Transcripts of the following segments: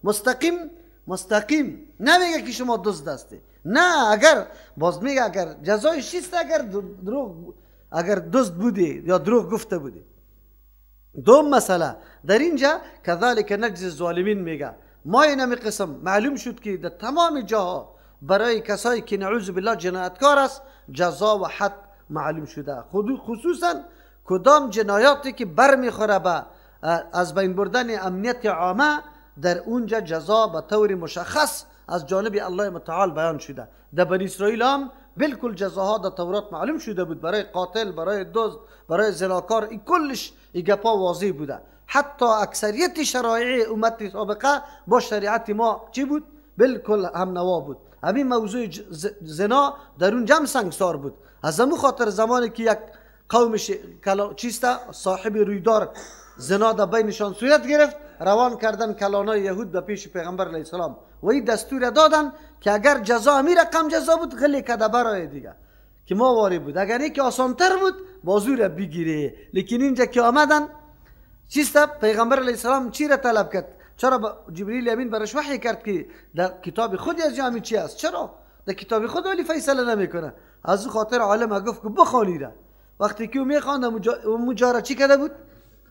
مستقیم نمیگه که شما دزد هستی. نه، اگر باز میگه اگر جزایش چیست اگر دزد بودی یا دروغ گفته بودی. دوم مسئله در اینجا کذالک نجزی الظالمین میگه ما اینمی قسم معلوم شد که در تمام جاها برای کسایی که نعوذ بالله جنایتکار است جزا و حد معلوم شده. خصوصا کدام جنایاتی که بر میخوره به از بین بردن امنیت عامه، در اونجا جزا به طور مشخص از جانب الله متعال بیان شده. در بنی اسرائیل هم بالکل جزاها در تورات معلوم شده بود، برای قاتل، برای دزد، برای زناکار، این کلش این گپا واضح بوده. حتی اکثریت شرایع امت سابقه با شریعت ما چی بود؟ بالکل هم نوا بود. همین موضوع زنا در اون جمع سنگسار بود. از همون خاطر زمانی که یک قوم چیسته صاحب رویدار زنا در بینشان صورت گرفت، روان کردن کلانای یهود به پیش پیغمبر علیه السلام و این دستور دادن که اگر جزا همین رقم جزا بود غلی کده برای دیگه که ما واری بود، اگر یکی آسانتر بود بازور بگیره. لیکن اینجا که آمدن چیسته پیغمبر علیه السلام چی را طلب کرد؟ چرا جبریل امین برش وحی کرد که در کتاب خود از جامعه چی است؟ چرا در کتاب خود ولی فیصله نمیکنه؟ از او خاطر عالم گفت که بخوانیده. وقتی که او میخواند مجاره چی کرده بود؟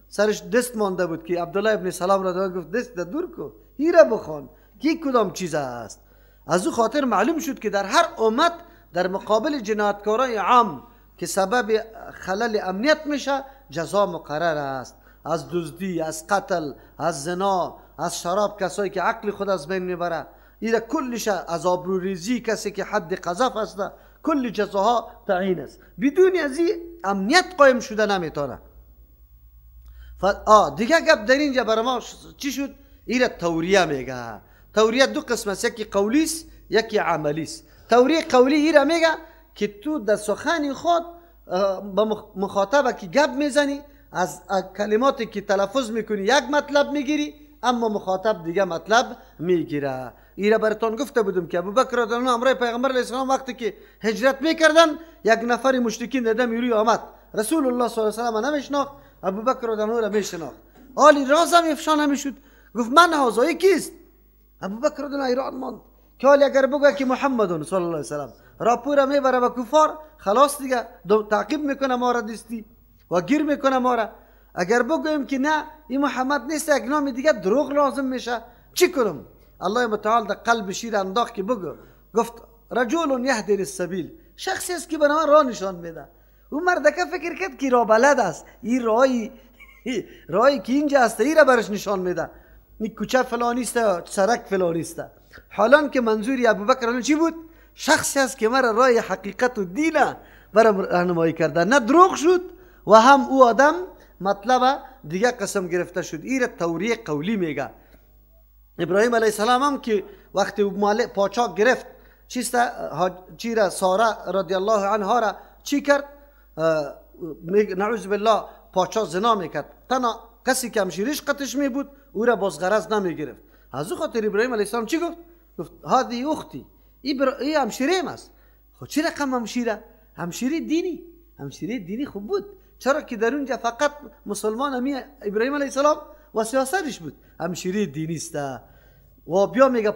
سرش دست مانده بود که عبدالله ابن سلام را گفت دست دور کو، هیره بخوان که کدام چیز است. از او خاطر معلوم شد که در هر امت در مقابل جنایتکارای عام که سبب خلل امنیت میشه جزا مقرر است. از دزدی، از قتل، از زنا، از شراب کسایی که عقل خود از بین میبره، این کلش از آبروریزی کسی که حد قذف است، کل جزاها تعیین است. بدون از این امنیت قایم شده نمیتونه. دیگه گپ در اینجا برای ما چی شد؟ این توریه میگه. توریه دو قسم است، یکی قولی است یکی عملی است. توریه قولی این میگه که تو در سخن خود با مخاطبه که گپ میزنی از کلماتی که تلفظ میکنی یک مطلب میگیری، اما مخاطب دیگه مطلب میگیره. این براتون گفته بودم که ابوبکر رضی الله عنه امرای پیغمبر علیه السلام وقتی که هجرت میکردن یک نفر مشرکین دیدم میروی آمد، رسول الله صلی الله علیه و آله نمیشناخت، ابوبکر رضی الله عنه میشناخت. آلی رازم افشا نمیشد. گفت من هازایی کیست؟ ابوبکر رضی الله عنه ایران ماند که حالی اگر بگه که محمد صلی الله علیه و سلم راپور میبره به کفار، خلاص دیگه تعقیب میکنه ما را دستی و گیر میکنه ما را. اگر بگویم که نه این محمد نیست یک نام دیگه دروغ لازم میشه، چی کنم؟ الله متعال در قلب شیر انداخت که بگو، گفت رجل یهدی للسبیل، شخصی است که به راه نشان میده. اون مردکه فکر کرد که راه بلد است، این راهی که اینجا است این را برش نشان میده، این کوچه فلانی است، سرک فلانی است. حالا که منظوری ابوبکر چی بود؟ شخصی است که مرا راه حقیقت و دین برام راهنمایی کرده، نه دروغ شد و هم او آدم مطلب دیگه قسم گرفته شد. این توریه قولی میگه. ابراهیم علیه السلام هم که وقتی مال پاچاک گرفت چی را ساره رضی الله عنها را چی کرد؟ نعوذ بالله پاچا زنا میکرد، تنها کسی که همشیریش قطش می بود او را باز غرض نمی گرفت. از او خاطر ابراهیم علیه السلام چی گفت؟ گفت هادی اختی، این همشیریم است. خب چی رقم همشیره؟ همشیره دینی خوب بود. چرا که در اونجا فقط مسلمان ابراهیم علیه السلام و سیاستش بود، همشیره دینی است. و بیا میگه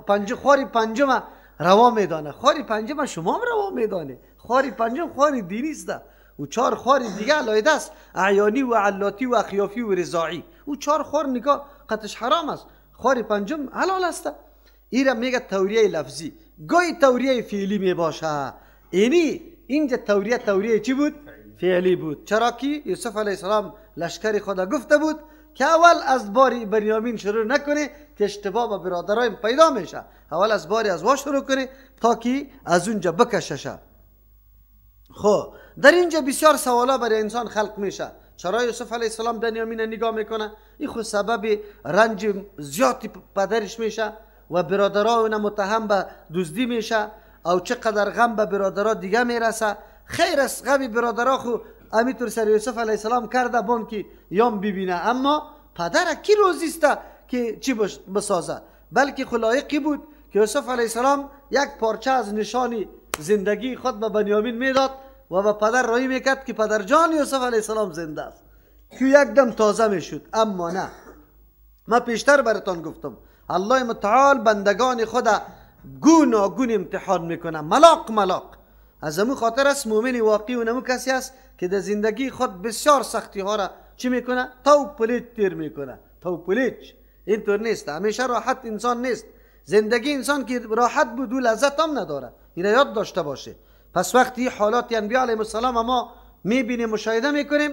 پنج خواری پنجم روا میدانه. خواری پنجم شما هم روا میدانه. خواری پنجم خواری دینی است. و 4 خوار دیگه علایده است، اعیانی و علاتی و اخیافی و رضاعی. او 4 خوار نگاه قطش حرام است، خوار پنجم حلال است. این را میگه توریه لفظی. گاهی توریه فعلی می باشه. اینجا توریه چی بود؟ فعلی بود. چرا که یوسف علیه السلام لشکر خدا گفته بود که اول از باری بنیامین شروع نکنه که اشتباه با برادرای پیدا میشه، اول از باری از وا شروع کنه تا که از اونجا بکششه. خب در اینجا بسیار سوالا برای انسان خلق میشه. چرا یوسف علیه السلام بنیامین نگاه میکنه؟ این خود سبب رنج زیادی پدرش میشه و برادرها اون متهم به دزدی میشه او چقدر غم به برادرها دیگه میرسه. خیر است غم برادرها خو همینطور سر یوسف علیه السلام کرده بون که یام ببینه، اما پدر کی روزیست که چی بسازه؟ بلکه خلایقی بود که یوسف علیه السلام یک پارچه از نشانی زندگی خود به بنیامین میداد و به پدر راهی میکرد که پدر جان یوسف علیه السلام زنده است، که یک دم تازه میشد. اما نه، من پیشتر براتون گفتم الله متعال بندگان خود گوناگون امتحان میکنه، ملاق. از امو خاطر است مؤمن واقعی اونمو کسی است که در زندگی خود بسیار سختی ها را چی میکنه؟ تو پلیت تیر میکنه. تو پلیت اینطور نیست، همیشه راحت انسان نیست. زندگی انسان که راحت بود و لذت هم نداره، اینا یاد داشته باشه. پس وقتی حالات انبیاء علیهم السلام ما میبینیم مشاهده میکنیم،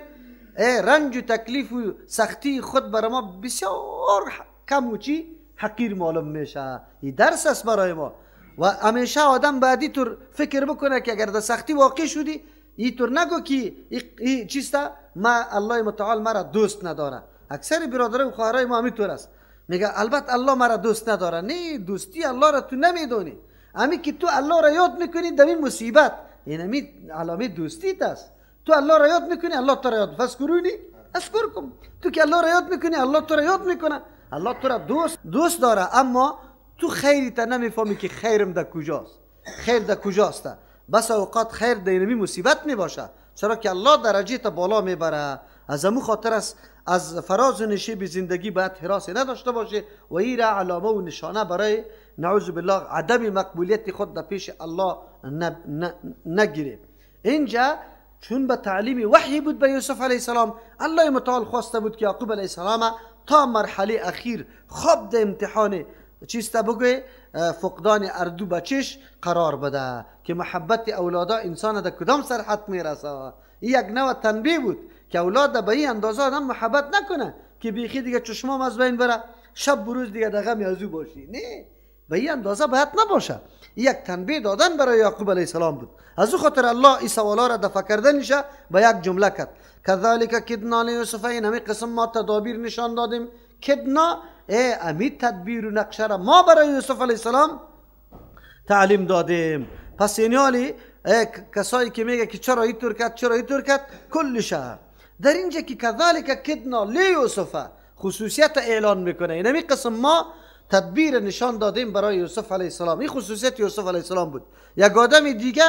رنج و تکلیف و سختی خود برای ما بسیار کم و چی حقیر معلوم میشه. این درس است برای ما و همیشه آدم بعدی طور فکر بکنه که اگر در سختی واقع شدی اینطور نگو که این چیستا ما الله متعال مرا دوست نداره. اکثر برادرای و خواهرای ما همینطور است، میگه البته الله مرا دوست نداره. نه، دوستی الله را تو نمیدونی. امی که تو الله را یاد میکنی در این مصیبت، این همی علامه دوستیت است. تو الله را یاد میکنی، الله تو را یاد فذکرونی اذکرکم. تو که الله را یاد میکنی، الله تو را یاد میکنه. الله تو را دوست داره، اما تو خیریت نمیفهمی که خیرم در کجاست، خیر در کجاست. بس اوقات خیر در این مصیبت میباشه، چرا که الله درجه تا بالا میبره. از امو خاطر است از فراز و نشیب زندگی باید حراس نداشته باشه و این را علامه و نشانه برای نعوذ بالله عدم مقبولیت خود در پیش الله نگیره. اینجا چون به تعلیم وحی بود به یوسف علیه السلام، الله متعال خواسته بود که یعقوب علیه السلام تا مرحله اخیر خواب ده امتحان چیسته بگوی فقدان اردو بچش قرار بده که محبت اولادا انسان در کدام سرحد میرسه. این یک نوع تنبیه بود که اولاد به این اندازه آدم محبت نکنه که بیخی دیگه چشمام از بین بره، شب بروز دیگه در غم ازو باشی. نه، به این اندازه باید نباشه. یک تنبیه دادن برای یعقوب علیه السلام بود. از او خاطر الله این سوالا را دفع کردنشه به یک جمله کرد، کذالک کدنا لیوسف. این همین قسم ما تدابیر نشان دادیم. کدنا امی تدبیر و نقشه را ما برای یوسف علیه السلام تعلیم دادیم. پس این حالی کسایی که میگه که چرا اینطور کرد کلشه در اینجا که کذالک کدنا لیوسف خصوصیت اعلان میکنه. این همین قسم ما تدبیر نشان دادیم برای یوسف علیه السلام. این خصوصیت یوسف علیه السلام بود. یک آدم دیگه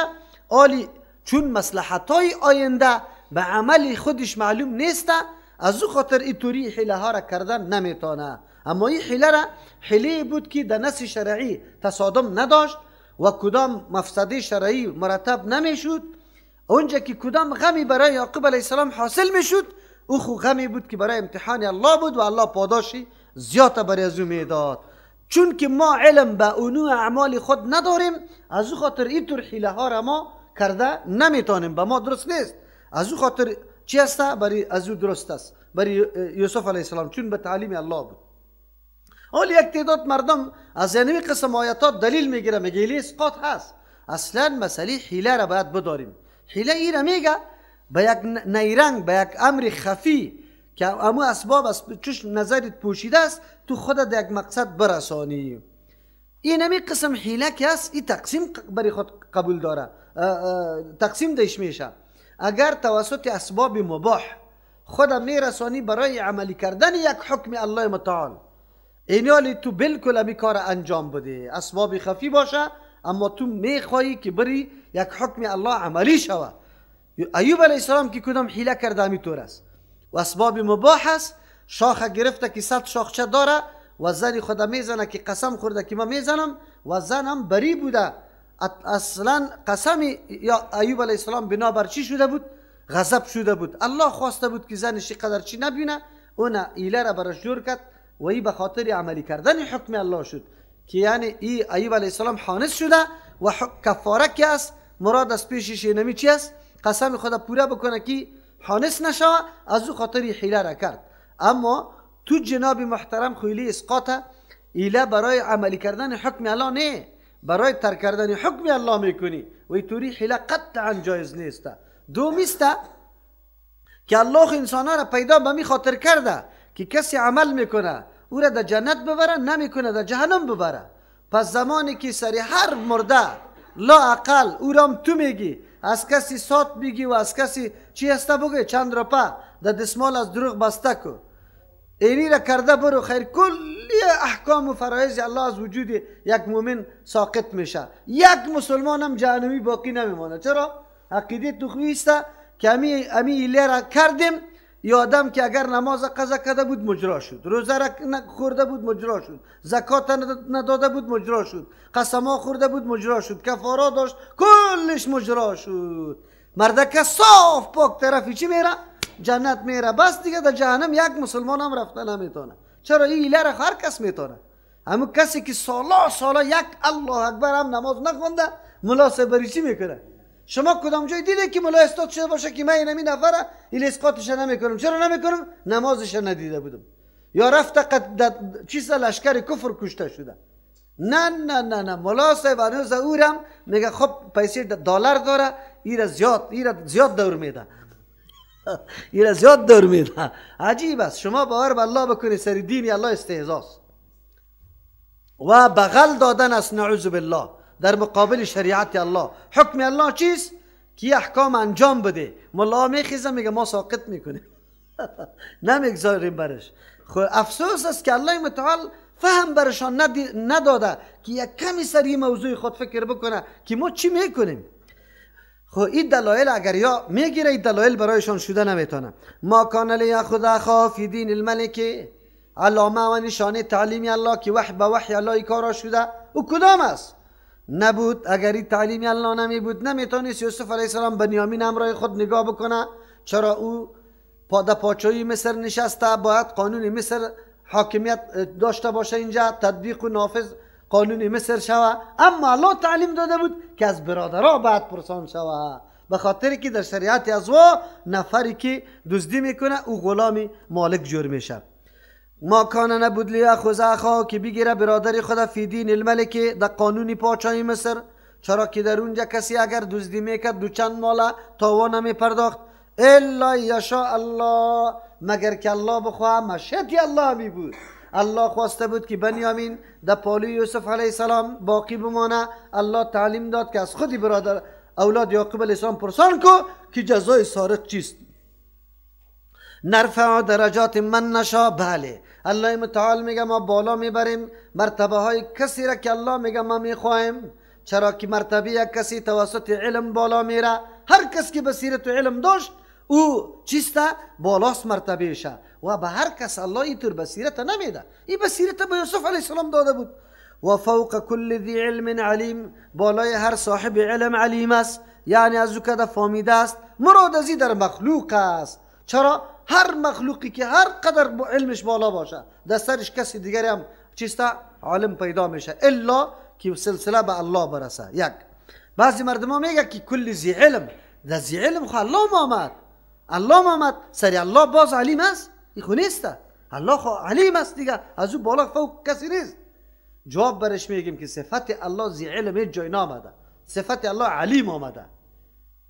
آلی چون مصلحت‌های آینده به عمل خودش معلوم نیسته، از او خاطر اینطوری حیله ها را کردن نمیتونه. اما این حیله را حیله بود که در نص شرعی تصادم نداشت و کدام مفسده شرعی مرتب نمیشد. اونجا که کدام غمی برای یعقوب علیه السلام حاصل میشد، او خو غمی بود که برای امتحان الله بود و الله پاداشی زیاده برای از او میداد. چون که ما علم به اونو اعمال خود نداریم، از او خاطر اینطور حیله ها را ما کرده نمیتونیم، به ما درست نیست. از او خاطر چی است؟ برای از او درست است برای یوسف علیه السلام، چون به تعلیم الله بود. حال یک تعداد مردم از اینمی قسم آیاتات دلیل میگیره، میگه ایلی اسقاط هست. اصلا مسئله حیله را باید بداریم. حیله ای را میگه به یک نیرنگ، به یک امر خفی که امو اسباب از چش نظرت پوشیده است، تو خود در یک مقصد برسانی. این همی قسم حیله که است، این تقسیم برای خود قبول داره، تقسیم دیش میشه. اگر توسط اسباب مباح خود میرسانی برای عملی کردن یک حکم الله متعال، این حالی تو بالکل همی کار انجام بده، اسباب خفی باشه اما تو میخواهی که بری یک حکم الله عملی شوه. ایوب علیه السلام که کدام حیله کرده همیطور است و اسباب مباح است. شاخ گرفته که 100 شاخچه داره و زن خود میزنه که قسم خورده که من میزنم و زن هم بری بوده. اصلا قسم یا ایوب علیه السلام بنابر چی شده بود؟ غضب شده بود. الله خواسته بود که زنش قدر چی نبینه، اون ایله را برش جور کرد و ای به خاطر عملی کردن حکم الله شد که یعنی ای ایوب علیه السلام حانس شده و کفاره که است مراد از پیشش نمی چی است؟ قسم خدا پوره بکنه که حانس نشوه، از او خاطر حیله را کرد. اما تو جناب محترم خویلی اسقاطه، ایله برای عملی کردن حکم الله نه، برای ترک کردن حکم الله میکنی و اینطوری حیله قطعا جایز نیست. دومیسته که الله انسانها را پیدا به می خاطر کرده که کسی عمل میکنه او را در جنت ببره، نمیکنه در جهنم ببره. پس زمانی که سری هر مرده لا اقل او را تو میگی، از کسی سات بگی و از کسی چی هسته بگی چند روپه در دستمال از دروغ بسته کو، اینی را کرده برو خیر، کلی احکام و فرایض الله از وجود یک مومن ساقط میشه. یک مسلمان هم جهنمی باقی نمیمانه. چرا؟ عقیده تو خویسته که امی ایله را کردیم، یا آدم که اگر نماز قضا کرده بود مجرا شد، روزه را خورده بود مجرا شد، زکات نداده بود مجرا شد، قسما خورده بود مجرا شد، کفارا داشت کلش مجرا شد. مردک صاف پاک طرفی چی میره؟ جنت میره. بس دیگه در جهنم یک مسلمان هم رفته نمیتونه. چرا این ایله را هر کس میتونه. همون کسی که سالا یک الله اکبر هم نماز نخونده ملا سبری چی میکنه؟ شما کدام جای دیده که ملا استاد شده باشه که من اینمی نفره این اسقاطش نمیکنم؟ چرا نمیکنم؟ نمازش ندیده بودم یا رفته چیز لشکر کفر کشته شده. نه ملا صاحب هنوز اورم میگه خب پیسه دلار داره، ایره زیاد دور میده ایره زیاد دور میده. عجیب است. شما باور به الله بکنی سری دین الله استهزاست و بغل دادن است نعوذ بالله در مقابل شریعت الله. حکم الله چیست؟ که احکام انجام بده. ملا میخیزه میگه ما ساقط میکنیم نمیگذاریم برش. خب افسوس است که الله متعال فهم برشان نداده که یک کمی سری موضوع خود فکر بکنه که ما چی میکنیم. خب این دلایل اگر یا میگیره این دلایل برایشان شده نمیتونه. ما کان لیأخذ اخاه فی دین الملک، علامه و نشانه تعلیمی الله که وحی به وحی الله کارا شده او کدام است؟ نبود. اگر این تعلیمی الله نمی بود نمیتونست یوسف علیه السلام بنیامین همراه خود نگاه بکنه. چرا او در پادشاهی مصر نشسته، باید قانون مصر حاکمیت داشته باشه، اینجا تطبیق و نافذ قانون مصر شوه. اما الله تعلیم داده بود که از برادرها باید پرسان شوه، به خاطر که در شریعت ازوا نفری که دزدی میکنه او غلام مالک جور میشه. ما کان نبود لیأخذ اخاه که بگیره برادر خود فی دین الملک در قانون پادشاهی مصر. چرا که در اونجا کسی اگر دزدی میکرد دو چند ماله تاوان نمی پرداخت. الا یشاء الله، مگر که الله بخواه مشیت الله می بود. الله خواسته بود که بنیامین در پالوی یوسف علیه السلام باقی بمانه. الله تعلیم داد که از خودی برادر اولاد یعقوب علیه السلام پرسان کو که جزای سارق چیست. نرفع درجات من نشا، بله الله متعال میگه ما بالا میبریم مرتبه های کسی را که الله میگه ما میخواهیم. چرا که مرتبه یک کسی توسط علم بالا میره. هر کس که بصیرت و علم داشت او چیسته بالاست مرتبهشه و به هر کس الله اینطور بصیرت نمیده. این بصیرت به یوسف علیه السلام داده بود. و فوق کل ذی علم علیم، بالای هر صاحب علم علیم است، یعنی از او که فهمیده است. مراد از این در مخلوق است. چرا؟ هر مخلوقی که هر قدر علمش بالا باشه در سرش کسی دیگری هم چیسته عالم پیدا میشه الا که سلسله به الله برسه. یک بعضی مردم ها میگه که کل ذی علم، در ذی علم خو الله محمد سری الله باز علیم است؟ این خو نیسته. الله خو علیم است دیگه، از او بالا فوق کسی نیست. جواب برش میگیم که صفت الله ذی علم هیچ جای نامده، صفت الله علیم آمده.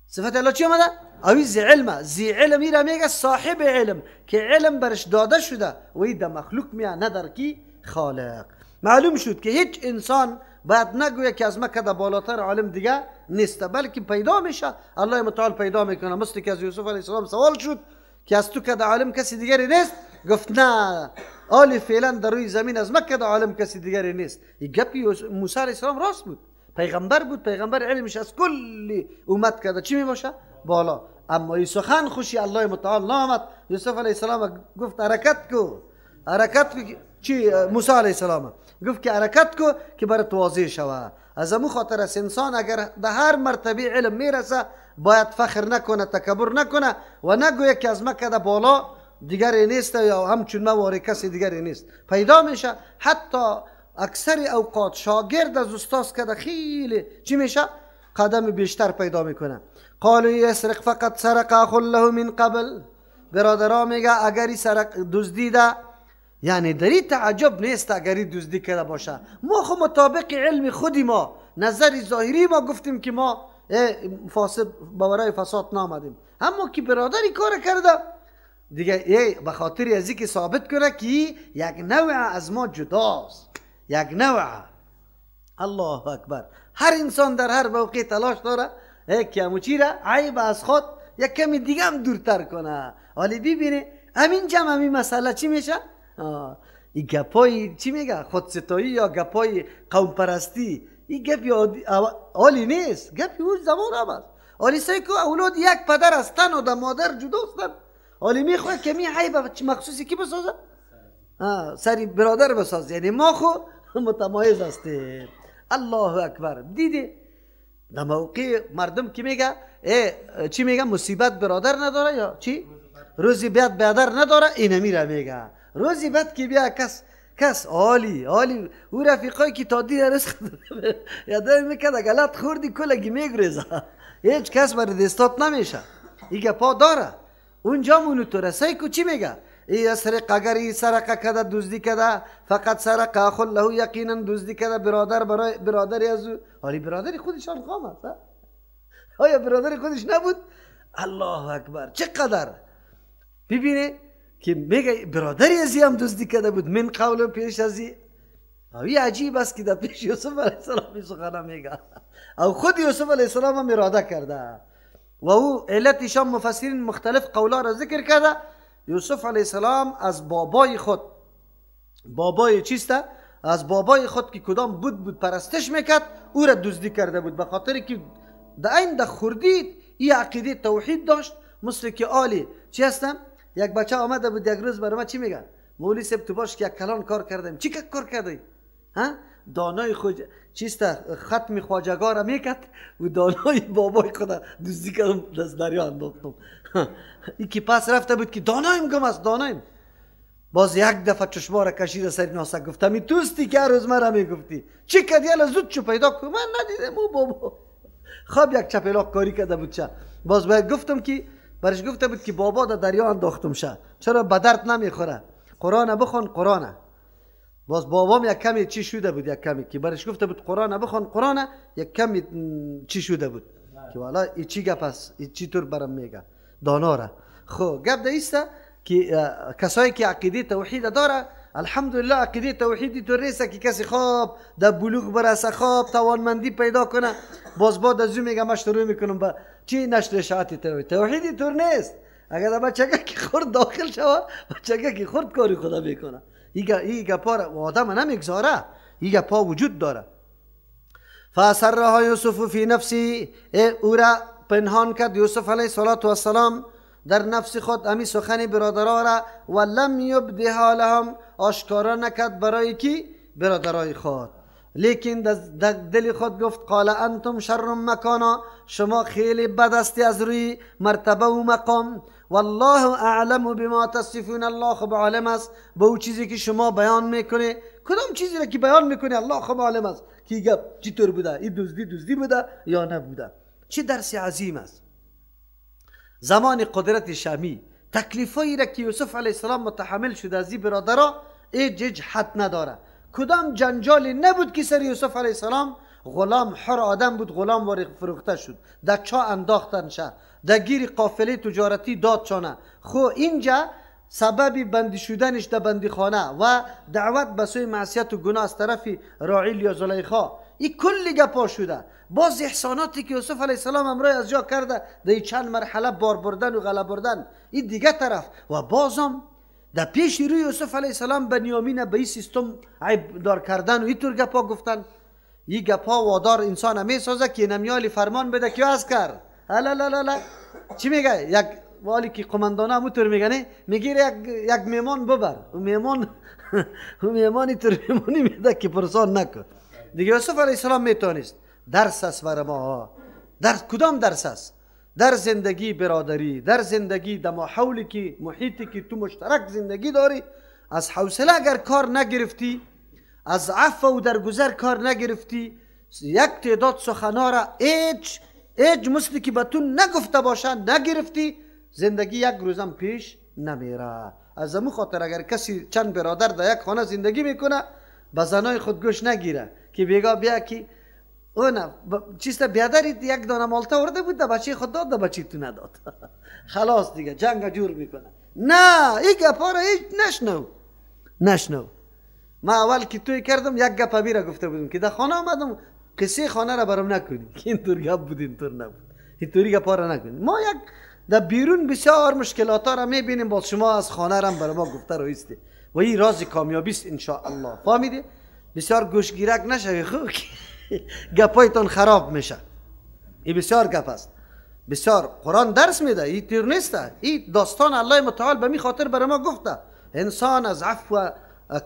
صفت الله چی آمده؟ اوی ذی علمه. ذی علم ایره میگه صاحب علم که علم برش داده شده و این در مخلوق میه نه در کی خالق. معلوم شد که هیچ انسان باید نگویه که از مکه در بالاتر عالم دیگه نیست، بلکه پیدا میشه. الله متعال پیدا میکنه. مثل که از یوسف علیه السلام سوال شد که از تو که در عالم کسی دیگری نیست، گفت نه آلی فعلا در روی زمین از مکه در عالم کسی دیگری نیست. این گپی موسی علیه السلام راست بود. پیغمبر بود، پیغمبر علمش از کلی امت کرده چی میباشه؟ بالا. اما این سخن خوشی الله متعال نامد. یوسف علیه السلام گفت حرکت کو چی؟ موسی علیه السلام گفت که حرکت کو که برات واضح شوه. از امو خاطر است انسان اگر به هر مرتبه علم میرسه باید فخر نکنه، تکبر نکنه و نگویه که از مکه در بالا دیگری نیست یا همچون مواری کسی دیگری نیست. پیدا میشه. حتی اکثر اوقات شاگرد از استاد که خیلی چی میشه؟ قدم بیشتر پیدا میکنه. قالوا یسرق فقط سرق اخ له من قبل. برادرها میگه اگری سرق دزدیده، یعنی دری تعجب نیست اگری دزدی کرده باشه. ما خو مطابق علم خودی ما نظر ظاهری ما گفتیم که ما فاسد باورای فساد نامدیم. اما که برادری کار کرده دیگه به خاطر ازی که ثابت کنه که یک نوع از ما جداست، یک نوع. الله اکبر. هر انسان در هر موقع تلاش داره که همو چی را عیب از خود یک کمی دیگه هم دورتر کنه. ولی ببینه همین جمع همین مسئله چی میشه؟ این گپای چی میگه؟ خودستایی یا گپای قوم پرستی. این گپی عالی نیست، گپی اون زمان هم است. ولی سعی که اولاد یک پدر هستن و در مادر جداستن حالی میخواد که می عیب مخصوصی کی بسازه؟ سری برادر بساز. یعنی ما خو متمایز هستیم. الله اکبر. دیدی در موقع مردم کی میگه چی میگه؟ مصیبت برادر نداره یا چی؟ روزی بعد برادر نداره. این میره میگه روزی بعد کی بیا کس عالی او رفیقای که تا دی رزق یاد میکنه غلط خوردی کلگی میگریزه هیچ کس بر دستات نمیشه. ایگه پا داره اونجا مونو تو رسای کو چی میگه؟ ای سرق اگر ای سرقه کده دزدی کده فقط سرق اخل له یقینا دزدی کده برادر برای برادری از او. حالی برادری خودش آلقام است. آیا برادری خودش نبود؟ الله اکبر. چقدر ببینه که میگه برادری ازی هم دزدی کده بود من قول پیش ازی. اوی عجیب است که در پیش یوسف علیه السلام سخنه میگه او خود یوسف علیه السلام هم اراده کرده و او علتش هم مفسرین مختلف قولا را ذکر کرده. یوسف علیه السلام از بابای خود، بابای چیسته؟ از بابای خود که کدام بود پرستش میکرد او را دزدی کرده بود، به خاطر که در این خوردید این عقیده توحید داشت. مثل که آلی چی هستن؟ یک بچه آمده بود یک روز برای ما چی میگن؟ مولی سب تو باش که یک کلان کار کردیم. چی کار کردی؟ دانای خود چیسته ختم خواجگاه را میکرد و دانای بابای خود دزدی کردم دست دریا انداختم. ای که پس رفته بود که دانایم گم است دانایم. باز یک دفعه چشما را کشید سر ناسک گفتم ای توستی که هر روز مرا میگفتی چی کردی؟ الا زود چو پیدا کن. من ندیدم او بابا خواب یک چپلاک کاری کرده بود. چه باز باید گفتم که برش گفته بود که بابا در دریا انداختم شه چرا به درد نمیخوره قرآن بخون قرآن. باز بابام یک کمی چی شده بود، یک کمی که برش گفته بود قرآن بخون قرآن یک کمی چی شده بود که والا ای چی گپ است ای چی طور برام میگه داناره. خب گپ دایسته که کسایی که عقیده توحید داره الحمدلله عقیده توحیدی تو ریسه که کسی خواب در بلوغ برسه خواب توانمندی پیدا کنه باز بعد از اون میگه ما شروع میکنم با چی نشر اشاعت توحیدی طور نیست. اگر در بچگاه که خورد داخل شود بچگاه که خورد کاری خدا میکنه. این گپا را آدم نمیگذاره، این گپا وجود داره. فاسرها یوسف فی نفسی او را پنهان کرد یوسف علیه السلام در نفس خود امی سخن برادرها را و لم یبدها لهم آشکارا نکرد برای کی؟ برادرای خود. لیکن در دل خود گفت قال انتم شر مکانا شما خیلی بد هستی از روی مرتبه و مقام والله اعلم بما تصفون. الله خب عالم است با او چیزی که شما بیان میکنه. کدام چیزی را که بیان میکنه الله خب عالم است که گپ چطور بوده این دزدی بوده یا نبوده. چه درس عظیم است. زمان قدرت شامی تکلیفایی را که یوسف علیه السلام متحمل شده از این برادرها هیچ حد نداره. کدام جنجالی نبود که سر یوسف علیه السلام غلام حر آدم بود غلام وارق فروخته شد در چا انداختن شه در گیر قافله تجارتی داد چانه. خو اینجا سبب بندی شدنش در بندی خانه و دعوت به سوی معصیت و گناه از طرف راعیل یا زلیخا این کلی گپا شده. باز احساناتی که یوسف علیه السلام امروز از جا کرده در چند مرحله بار بردن و غلا بردن این دیگه طرف و بازم در پیش روی یوسف علیه السلام بنیامین به این سیستم عیب دار کردن و اینطور گپا گفتن. این گپا وادار انسان میسازه که نمیالی فرمان بده که از کرد لا چی میگه یک والی که قماندانه همونطور میگه میگیره یک میمان ببر و میمانی طور میمانی میده که پرسان نکن دیگه. یوسف علیه السلام میتونست. درس است برای ما. درس کدام درس است؟ در زندگی برادری، در زندگی در حولی که محیطی که تو مشترک زندگی داری از حوصله اگر کار نگرفتی از عفو و درگذر کار نگرفتی یک تعداد سخنا را ایج مثلی که به تو نگفته باشه نگرفتی زندگی یک روزم پیش نمیره. از همون خاطر اگر کسی چند برادر در یک خانه زندگی میکنه به زنای خود گوش نگیره که بیا که اون چیسته بیادری یک دانه مالتا ورده بود در بچه خود داد در بچه تو نداد خلاص دیگه جنگ جور میکنه. نه این گپا را هیچ نشنو. ما اول که توی کردم یک گپ را گفته بودم که در خانه آمدم قصه خانه را برام نکنی که اینطور گپ بود اینطور نبود اینطوری گپا را نکنی. ما یک در بیرون بسیار مشکلات را میبینیم باز شما از خانه را برای ما گفته رویستی و این راز کامیابی است ان شاء الله. فهمیدی؟ بسیار گوشگیرک نشوی خوب گپایتون خراب میشه. این بسیار گپ است. بسیار قرآن درس میده، این تیر نیسته. این داستان الله متعال به می خاطر برای ما گفته انسان از عفو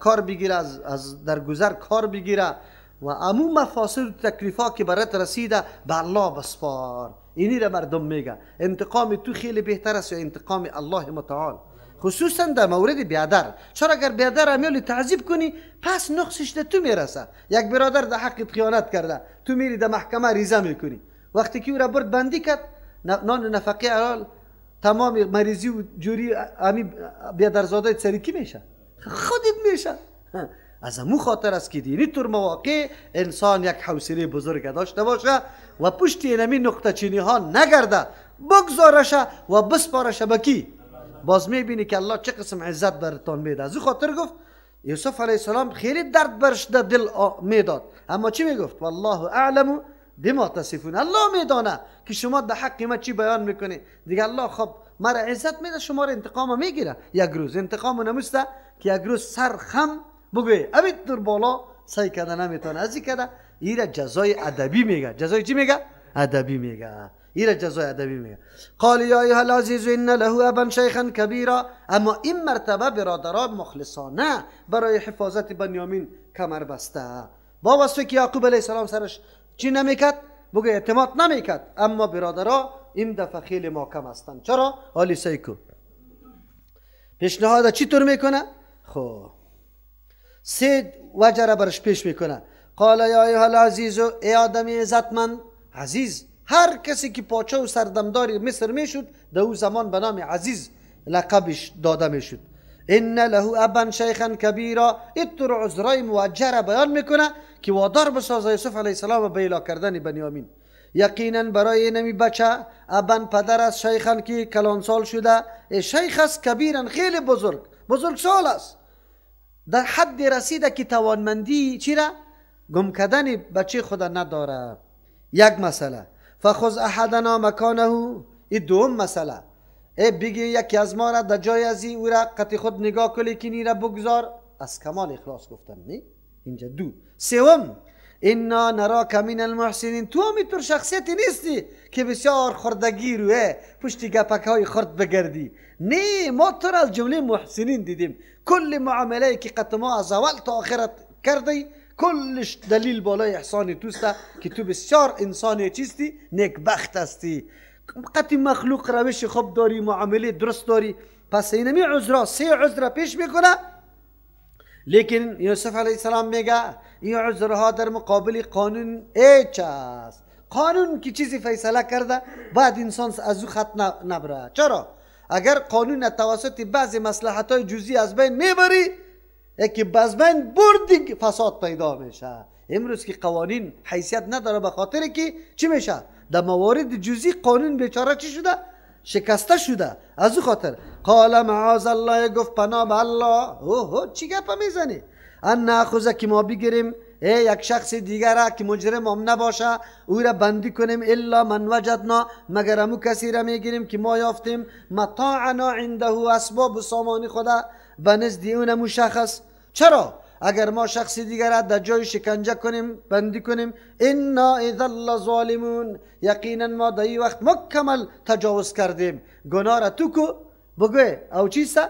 کار بگیره، از درگذر کار بگیره و امو مفاسد و تکلیفا که برات رسیده به الله بسپار. اینی را مردم میگه انتقام تو خیلی بهتر است یا انتقام الله متعال، خصوصا در مورد بیادر. چرا اگر بیادر امیالی تعذیب کنی پس نقصش ده تو میرسه. یک برادر در حقت خیانت کرده، تو میری در محکمه ریزه میکنی، وقتی که او را برد بندی کرد نان نفقه حلال تمام مریضی و جوری امی بیادرزاده سریکی میشه، خودت میشه. از امو خاطر است که دینی طور مواقع انسان یک حوصله بزرگ داشته باشه و پشت اینمی نقطه چینی ها نگرده، بگذارشه و بسپارشه به کی؟ باز میبینی که الله چه قسم عزت برتان میده. از او خاطر گفت یوسف علیه السلام خیلی درد برش در دل میداد، اما چی میگفت؟ والله اعلم بما تصفون، الله میدانه که شما در حق ما چی بیان میکنی. دیگه الله خب مرا عزت میده، شما را انتقام میگیره. یک روز انتقام نمیسته که یک روز سر خم بگوی اوید در بالا سعی کرده نمیتونه ازی کرده. ایره جزای ادبی میگه. جزای چی میگه؟ ادبی میگه. ایره جزای ادبی میگه. قال یا ایها العزیز ان له ابا شیخا کبیرا. اما این مرتبه برادران مخلصانه برای حفاظت بنیامین کمر بسته، با وصفی که یعقوب علیه السلام سرش چی نمیکرد؟ بگه اعتماد نمیکرد. اما برادرها این دفعه خیلی محکم هستند. چرا؟ حالی سیکو پیشنهاد چی طور میکنه؟ خب سه وجه را برش پیش میکنه. قال یا ایها العزیز، ای آدمی عزتمند. عزیز هر کسی که پاچه و سردمداری مصر میشد در او زمان به نام عزیز لقبش داده میشد. ان له ابا شیخا کبیرا. اینطور عذرای موجه را بیان میکنه که وادار بسازه یوسف علیه السلام به اله کردن بنیامین. یقینا برای نمی بچه ابن پدر است، شیخا که کلان سال شده، شیخ است کبیرا خیلی بزرگ سال است، در حد رسیده که توانمندی چی را گم کردن بچه خود نداره. یک مسئله. فخذ احدنا مکانه. این دوم مسئله. بگی یکی از ما را در جای ازی او را قطع خود نگاه کلی که نی را بگذار. از کمال اخلاص گفتم نه اینجا. دو. سوم انا نراک من المحسنین. تو هم اینطور شخصیتی نیستی که بسیار خردگی روی پشت گپک های خرد بگردی. نه، ما تو را از جمله محسنین دیدیم. کل معامله که قط ما از اول تا آخرت کردی کلش دلیل بالای احسان توسته که تو بسیار انسان چیستی، نیکبخت هستی، قطع مخلوق روش خوب داری، معامله درست داری. پس اینمی عذرا سه عذر پیش میکنه. لیکن یوسف علیه السلام میگه این عذرها در مقابل قانون ایچ است. قانون که چیزی فیصله کرده بعد انسان از او خط نبره. چرا؟ اگر قانون توسط بعضی مصلحت های جزئی از بین میبری، یکی باز بین بردی فساد پیدا میشه. امروز که قوانین حیثیت نداره به خاطر که چی میشه؟ در موارد جزئی قانون بیچاره چی شده؟ شکسته شده. از او خاطر قال معاذ الله، گفت پناه به الله. چی گپ میزنی؟ ان ناخذ که ما بگیریم یک شخص دیگر که مجرم هم نباشه او را بندی کنیم، الا من وجدنا، مگر همو کسی را میگیریم که ما یافتیم متاعنا عنده، اسباب سامان خدا به نزد اون مشخص. چرا؟ اگر ما شخص دیگر را در جای شکنجه کنیم بندی کنیم، انا اذا لظالمون، یقینا ما در این وقت مکمل تجاوز کردیم. گناه را تو کو بگوی او چیسته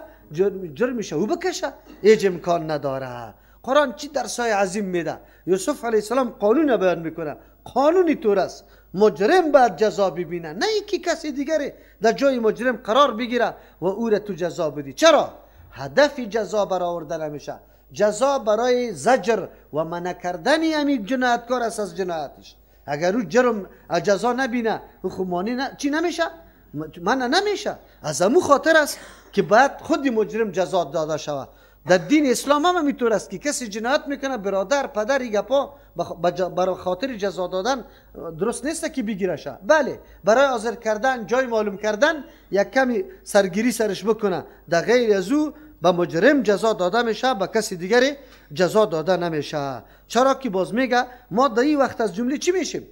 جرمش او بکشه، هیچ امکان نداره. قرآن چی درسای عظیم میده. یوسف علیه السلام قانون بیان میکنه. قانونی طور است مجرم باید جزا ببینه، نه اینکه کسی دیگری در جای مجرم قرار بگیره و او را تو جزا بدی. چرا؟ هدف جزا برآورده نمیشه. جزا برای زجر و منع کردن همین جنایتکار است از جنایتش. اگر او جرم جزا نبینه او خمانی چی نمیشه؟ منع نمیشه. از همون خاطر است که باید خود مجرم جزا داده شود. در دین اسلام هم میطور است که کسی جنایت میکنه برادر پدر گپا برای خاطر جزا دادن درست نیست که بگیرشه. بله، برای حاضر کردن جای معلوم کردن یک کمی سرگیری سرش بکنه. در غیر از او به مجرم جزا داده میشه، به کسی دیگری جزا داده نمیشه. چرا که باز میگه ما در این وقت از جمله چی میشیم؟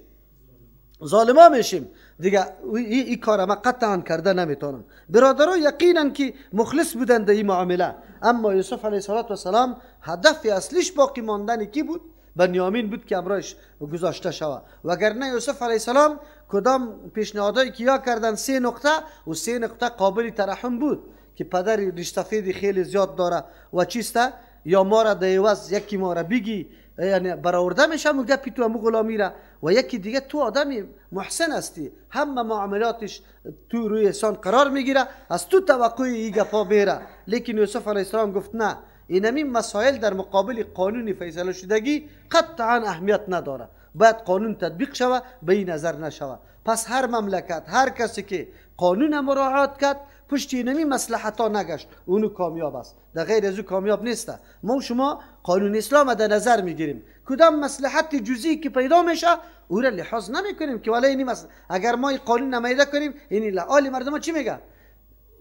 ظالما میشیم. دیگه این کار ما قطعا کرده نمیتونم. برادرها یقینا که مخلص بودند در این معامله، اما یوسف علیه السلام هدف اصلیش باقی ماندن کی بود؟ بنیامین بود که امرایش گذاشته شود. وگرنه یوسف علیه السلام کدام پیشنهادایی که یا کردن 3 نقطه و 3 نقطه قابل ترحم بود که پدر ریشتفید خیلی زیاد داره و چیسته یا ما را در عوض یکی ما را بگی یعنی برآورده میشه و گپی تو همو غلامی را و یکی دیگه تو آدمی محسن هستی همه معاملاتش تو روی انسان قرار میگیره از تو توقع این گپا میره. لیکن یوسف علیه السلام گفت نه اینمی مسائل در مقابل قانون فیصله شدگی قطعا اهمیت نداره، باید قانون تطبیق شود به این نظر نشود. پس هر مملکت هر کسی که قانون مراعات کرد پشت اینمی مصلحت ها نگشت اونو کامیاب است، در غیر از او کامیاب نیست. ما و شما قانون اسلام در نظر میگیریم، کدام مصلحت جزئی که پیدا میشه او را لحاظ نمی کنیم که ولی اینی اگر ما این قانون نمیده کنیم اینی لعالی مردم چی میگه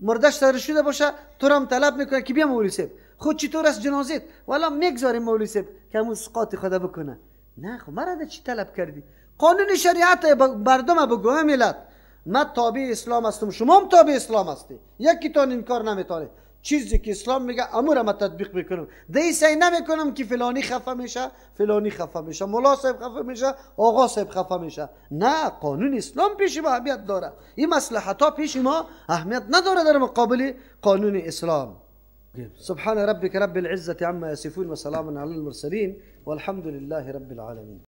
مردش سر شده باشه تو را هم طلب میکنه که بیا مولوی صاحب خود چطور است جنازت والا میگذاریم مولوی صاحب که همون سقاط خدا بکنه. نه خب مرا چی طلب کردی؟ قانون شریعت مردم بگو ملت من تابع اسلام هستم شما هم تابع اسلام هستی، یکی تان انکار نمیتونه. چیزی که اسلام میگه امور ما تطبیق میکنم، دی سعی نمیکنم که فلانی خفه میشه فلانی خفه میشه ملا صاحب خفه میشه آقا صاحب خفه میشه. نه قانون اسلام پیش ما اهمیت داره، این مصلحت ها پیش ما اهمیت نداره در مقابل قانون اسلام. سبحان ربك رب العزة عما يصفون وسلام على المرسلين والحمد لله رب العالمين.